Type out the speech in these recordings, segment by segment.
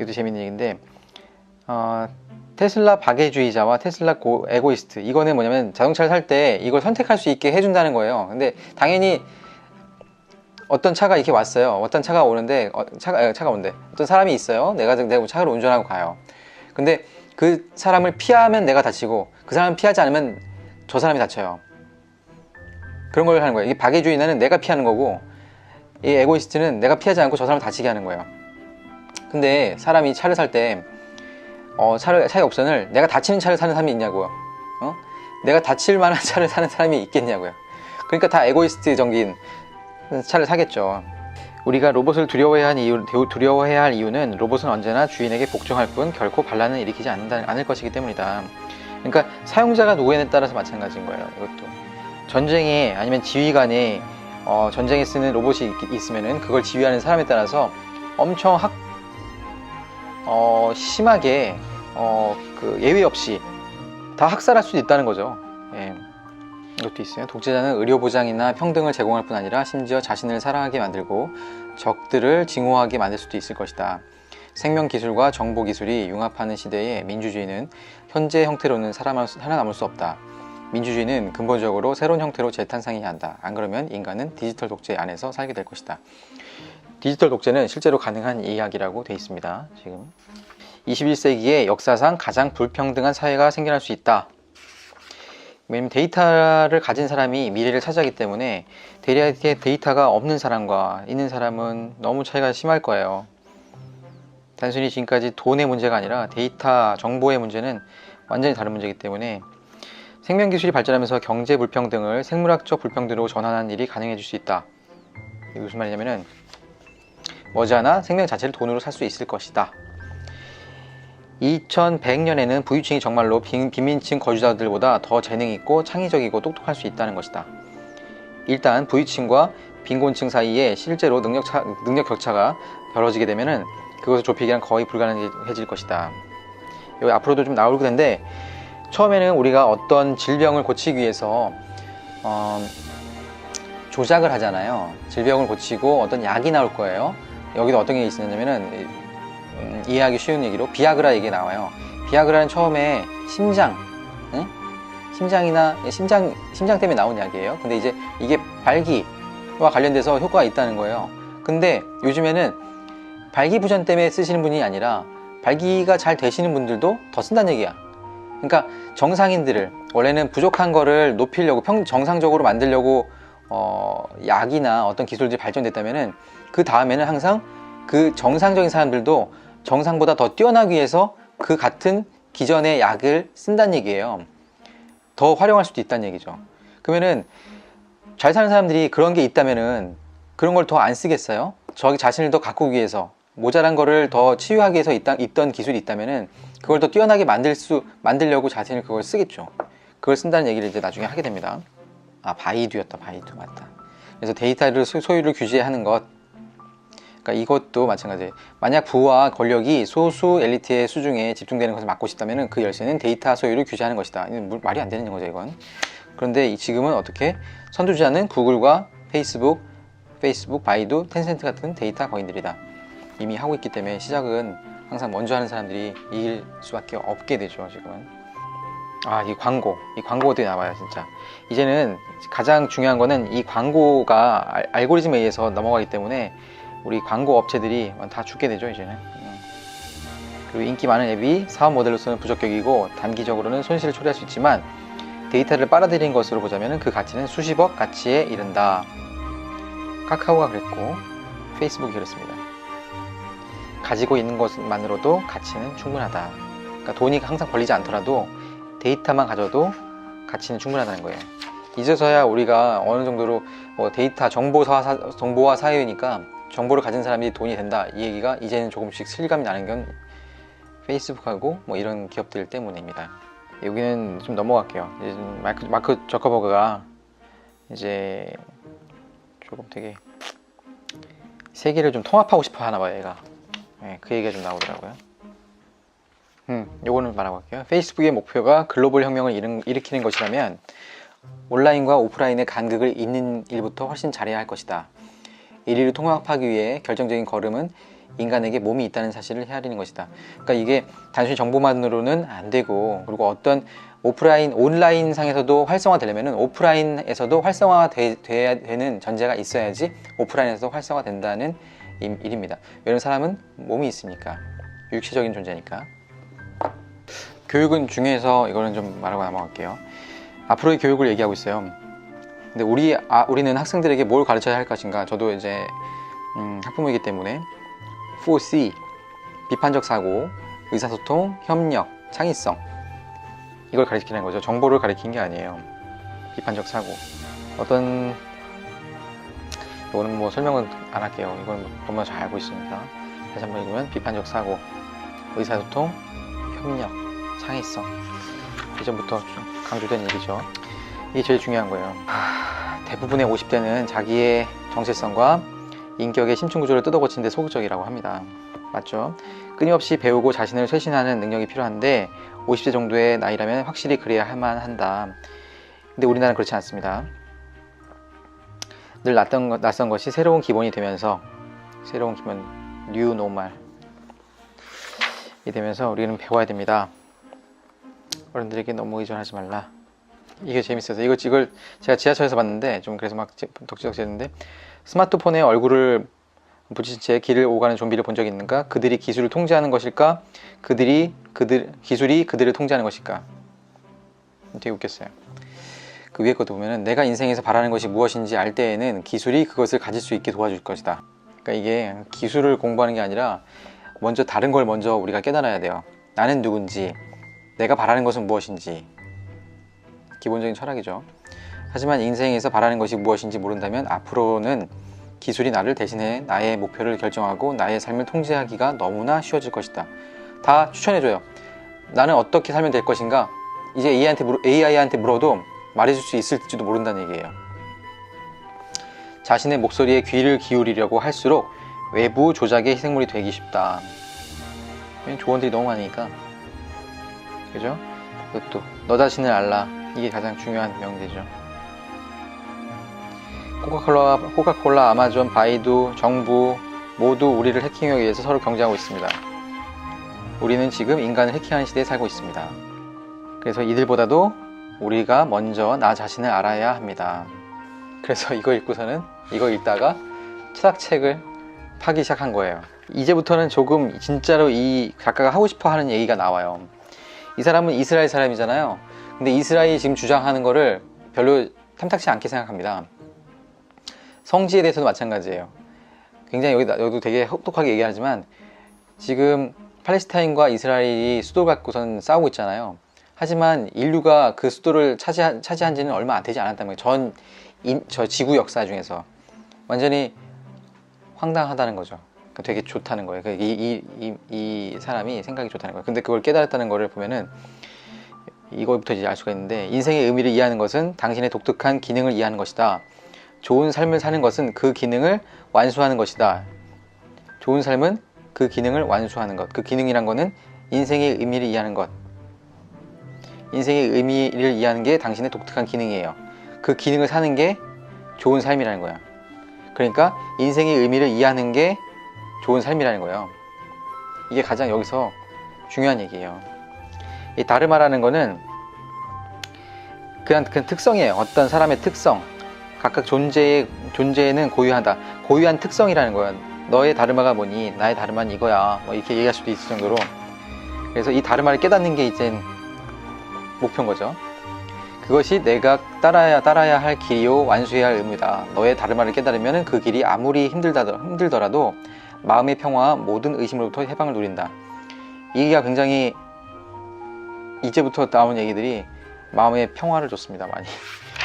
이것도 재밌는 얘기인데, 테슬라 박애주의자와 테슬라 에고이스트, 이거는 뭐냐면 자동차를 살 때 이걸 선택할 수 있게 해준다는 거예요. 근데 당연히 어떤 차가 이렇게 왔어요. 어떤 차가 오는데 차가 온대. 어떤 사람이 있어요. 내가 차를 운전하고 가요. 근데 그 사람을 피하면 내가 다치고 그 사람을 피하지 않으면 저 사람이 다쳐요. 그런 걸 하는 거예요. 이 박애주의는 내가 피하는 거고, 이 에고이스트는 내가 피하지 않고 저 사람을 다치게 하는 거예요. 근데 사람이 차를 살 때 차의 옵션을 내가 다치는 차를 사는 사람이 있냐고요. 내가 다칠 만한 차를 사는 사람이 있겠냐고요. 그러니까 다 에고이스트적인 차를 사겠죠. 우리가 로봇을 두려워해야 할 이유는 로봇은 언제나 주인에게 복종할 뿐 결코 반란을 일으키지 않을 것이기 때문이다. 그러니까 사용자가 누구에 따라서 마찬가지인 거예요. 이것도 전쟁에, 아니면 지휘관에 전쟁에 쓰는 로봇이 있으면은 그걸 지휘하는 사람에 따라서 엄청 심하게 그 예외 없이 다 학살할 수도 있다는 거죠. 예. 이것도 있어요. 독재자는 의료보장이나 평등을 제공할 뿐 아니라 심지어 자신을 사랑하게 만들고 적들을 증오하게 만들 수도 있을 것이다. 생명기술과 정보기술이 융합하는 시대에 민주주의는 현재 형태로는 살아남을 수 없다. 민주주의는 근본적으로 새로운 형태로 재탄생해야 한다. 안 그러면 인간은 디지털 독재 안에서 살게 될 것이다. 디지털 독재는 실제로 가능한 이야기라고 되어 있습니다. 지금 21세기에 역사상 가장 불평등한 사회가 생겨날 수 있다. 왜냐면 데이터를 가진 사람이 미래를 차지하기 때문에 대략의 데이터가 없는 사람과 있는 사람은 너무 차이가 심할 거예요. 단순히 지금까지 돈의 문제가 아니라 데이터, 정보의 문제는 완전히 다른 문제이기 때문에 생명기술이 발전하면서 경제 불평등을 생물학적 불평등으로 전환하는 일이 가능해질 수 있다. 이게 무슨 말이냐면은 머지않아 생명 자체를 돈으로 살 수 있을 것이다. 2100년에는 부유층이 정말로 빈민층 거주자들보다 더 재능있고 창의적이고 똑똑할 수 있다는 것이다. 일단 부유층과 빈곤층 사이에 실제로 능력 격차가 벌어지게 되면은 그것을 좁히기란 거의 불가능해질 것이다. 여기 앞으로도 좀 나올 텐데, 처음에는 우리가 어떤 질병을 고치기 위해서 조작을 하잖아요. 질병을 고치고 어떤 약이 나올 거예요. 여기도 어떤 게 있었냐면은 이해하기 쉬운 얘기로 비아그라 얘기 나와요. 비아그라는 처음에 심장 때문에 나온 약이에요. 근데 이제 이게 발기와 관련돼서 효과가 있다는 거예요. 근데 요즘에는 발기부전 때문에 쓰시는 분이 아니라 발기가 잘 되시는 분들도 더 쓴다는 얘기야. 그러니까 정상인들을, 원래는 부족한 거를 높이려고 정상적으로 만들려고 약이나 어떤 기술들이 발전됐다면은 그 다음에는 항상 그 정상적인 사람들도 정상보다 더 뛰어나기 위해서 그 같은 기존의 약을 쓴다는 얘기예요. 더 활용할 수도 있다는 얘기죠. 그러면은 잘 사는 사람들이 그런 게 있다면은 그런 걸 더 안 쓰겠어요? 자기 자신을 더 가꾸기 위해서, 모자란 거를 더 치유하기 위해서 있던 기술이 있다면은 그걸 더 뛰어나게 만들려고 자신을 그걸 쓰겠죠. 그걸 쓴다는 얘기를 이제 나중에 하게 됩니다. 바이두였다. 바이두, 맞다. 그래서 데이터를 소유를 규제하는 것, 그러니까 이것도 마찬가지예요. 만약 부와 권력이 소수 엘리트의 수중에 집중되는 것을 막고 싶다면 그 열쇠는 데이터 소유를 규제하는 것이다. 말이 안 되는 거죠, 이건. 그런데 지금은 어떻게? 선두주자는 구글과 페이스북, 바이두, 텐센트 같은 데이터 거인들이다. 이미 하고 있기 때문에 시작은 항상 먼저 하는 사람들이 이길 수밖에 없게 되죠, 지금은. 이 광고 어떻게 나와요, 진짜. 이제는 가장 중요한 거는 이 광고가 알고리즘에 의해서 넘어가기 때문에 우리 광고 업체들이 다 죽게 되죠, 이제는. 그리고 인기 많은 앱이 사업 모델로서는 부적격이고 단기적으로는 손실을 초래할 수 있지만 데이터를 빨아들인 것으로 보자면 그 가치는 수십억 가치에 이른다. 카카오가 그랬고 페이스북이 그렇습니다. 가지고 있는 것만으로도 가치는 충분하다. 그러니까 돈이 항상 걸리지 않더라도 데이터만 가져도 가치는 충분하다는 거예요. 이제서야 우리가 어느 정도로 데이터 정보화 사회이니까 정보를 가진 사람이 돈이 된다, 이 얘기가 이제는 조금씩 실감이 나는 건 페이스북하고 이런 기업들 때문입니다. 여기는 좀 넘어갈게요. 이제 마크 저커버그가 이제 조금 되게 세계를 좀 통합하고 싶어 하나 봐요, 얘가. 그 얘기가 좀 나오더라고요. 요거는 말하고 갈게요. 페이스북의 목표가 글로벌 혁명을 일으키는 것이라면 온라인과 오프라인의 간극을 잇는 일부터 훨씬 잘해야 할 것이다. 인류를 통합하기 위해 결정적인 걸음은 인간에게 몸이 있다는 사실을 헤아리는 것이다. 그러니까 이게 단순히 정보만으로는 안 되고, 그리고 어떤 온라인 상에서도 활성화되려면 오프라인에서도 활성화돼야 되는 전제가 있어야지 오프라인에서도 활성화된다는 일입니다. 왜냐하면 사람은 몸이 있으니까, 육체적인 존재니까. 교육은 중요해서 이거는 좀 말하고 넘어갈게요. 앞으로의 교육을 얘기하고 있어요. 근데 우리는 학생들에게 뭘 가르쳐야 할 것인가? 저도 이제 학부모이기 때문에 4C, 비판적 사고, 의사소통, 협력, 창의성, 이걸 가르치는 거죠. 정보를 가르치는 게 아니에요. 비판적 사고. 이거는 뭐 설명은 안 할게요. 이건 너무나 잘 알고 있으니까. 다시 한번 읽으면 비판적 사고, 의사소통, 협력, 창의성. 이전부터 좀 강조된 얘기죠. 이게 제일 중요한 거예요. 대부분의 50대는 자기의 정체성과 인격의 심층구조를 뜯어고치는 데 소극적이라고 합니다. 맞죠? 끊임없이 배우고 자신을 쇄신하는 능력이 필요한데 50대 정도의 나이라면 확실히 그래야 할 만한다. 근데 우리나라는 그렇지 않습니다. 늘 낯선 것이 새로운 기본이 되면서, 새로운 기본, 뉴 노멀이 되면서 우리는 배워야 됩니다. 어른들에게 너무 의존하지 말라. 이게 재밌어서 이걸 제가 지하철에서 봤는데, 좀 그래서 막 덕지덕지했는데, 스마트폰에 얼굴을 붙인 채 길을 오가는 좀비를 본 적이 있는가? 그들이 기술을 통제하는 것일까? 기술이 그들을 통제하는 것일까? 되게 웃겼어요. 그 위에 것도 보면은, 내가 인생에서 바라는 것이 무엇인지 알 때에는 기술이 그것을 가질 수 있게 도와줄 것이다. 그러니까 이게 기술을 공부하는 게 아니라 먼저 다른 걸 먼저 우리가 깨달아야 돼요. 나는 누군지, 내가 바라는 것은 무엇인지. 기본적인 철학이죠. 하지만 인생에서 바라는 것이 무엇인지 모른다면 앞으로는 기술이 나를 대신해 나의 목표를 결정하고 나의 삶을 통제하기가 너무나 쉬워질 것이다. 다 추천해줘요. 나는 어떻게 살면 될 것인가? 이제 AI한테 물어도 말해줄 수 있을지도 모른다는 얘기예요. 자신의 목소리에 귀를 기울이려고 할수록 외부 조작의 희생물이 되기 쉽다. 조언들이 너무 많으니까. 그죠? 그것도 너 자신을 알라. 이게 가장 중요한 명제죠. 코카콜라, 아마존, 바이두, 정부 모두 우리를 해킹하기 위해서 서로 경쟁하고 있습니다. 우리는 지금 인간을 해킹하는 시대에 살고 있습니다. 그래서 이들보다도 우리가 먼저 나 자신을 알아야 합니다. 그래서 이거 읽다가 철학책을 파기 시작한 거예요. 이제부터는 조금 진짜로 이 작가가 하고 싶어 하는 얘기가 나와요. 이 사람은 이스라엘 사람이잖아요. 근데 이스라엘이 지금 주장하는 거를 별로 탐탁치 않게 생각합니다. 성지에 대해서도 마찬가지예요. 굉장히 여기도 되게 혹독하게 얘기하지만, 지금 팔레스타인과 이스라엘이 수도 갖고선 싸우고 있잖아요. 하지만 인류가 그 수도를 차지한 지는 얼마 안 되지 않았다는 거예요. 저 지구 역사 중에서 완전히 황당하다는 거죠. 그러니까 되게 좋다는 거예요. 이 사람이 생각이 좋다는 거예요. 근데 그걸 깨달았다는 거를 보면은 이거부터 이제 알 수가 있는데, 인생의 의미를 이해하는 것은 당신의 독특한 기능을 이해하는 것이다. 좋은 삶을 사는 것은 그 기능을 완수하는 것이다. 좋은 삶은 그 기능을 완수하는 것. 그 기능이란 거는 인생의 의미를 이해하는 것. 인생의 의미를 이해하는 게 당신의 독특한 기능이에요. 그 기능을 사는 게 좋은 삶이라는 거야. 그러니까 인생의 의미를 이해하는 게 좋은 삶이라는 거예요. 이게 가장 여기서 중요한 얘기예요. 이 다르마라는 거는 그냥 특성이에요. 어떤 사람의 특성, 각각 존재에는 고유한 특성이라는 거야. 너의 다르마가 뭐니? 나의 다르마는 이거야. 뭐 이렇게 얘기할 수도 있을 정도로. 그래서 이 다르마를 깨닫는 게 이제 목표인 거죠. 그것이 내가 따라야 할 길이요, 완수해야 할 의무다. 너의 다르마를 깨달으면 그 길이 아무리 힘들더라도 마음의 평화와 모든 의심으로부터 해방을 누린다. 이 얘기가 굉장히, 이제부터 나온 얘기들이 마음의 평화를 줬습니다. 많이.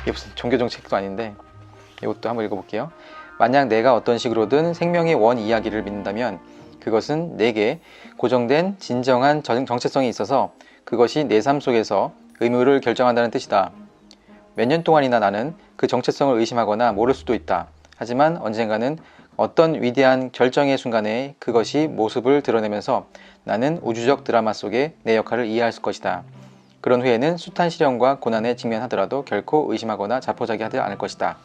이게 무슨 종교정책도 아닌데 이것도 한번 읽어볼게요. 만약 내가 어떤 식으로든 생명의 원 이야기를 믿는다면 그것은 내게 고정된 진정한 정체성이 있어서 그것이 내 삶 속에서 의무를 결정한다는 뜻이다. 몇 년 동안이나 나는 그 정체성을 의심하거나 모를 수도 있다. 하지만 언젠가는 어떤 위대한 결정의 순간에 그것이 모습을 드러내면서 나는 우주적 드라마 속에 내 역할을 이해할 것이다. 그런 후에는 숱한 시련과 고난에 직면하더라도 결코 의심하거나 자포자기하지 않을 것이다.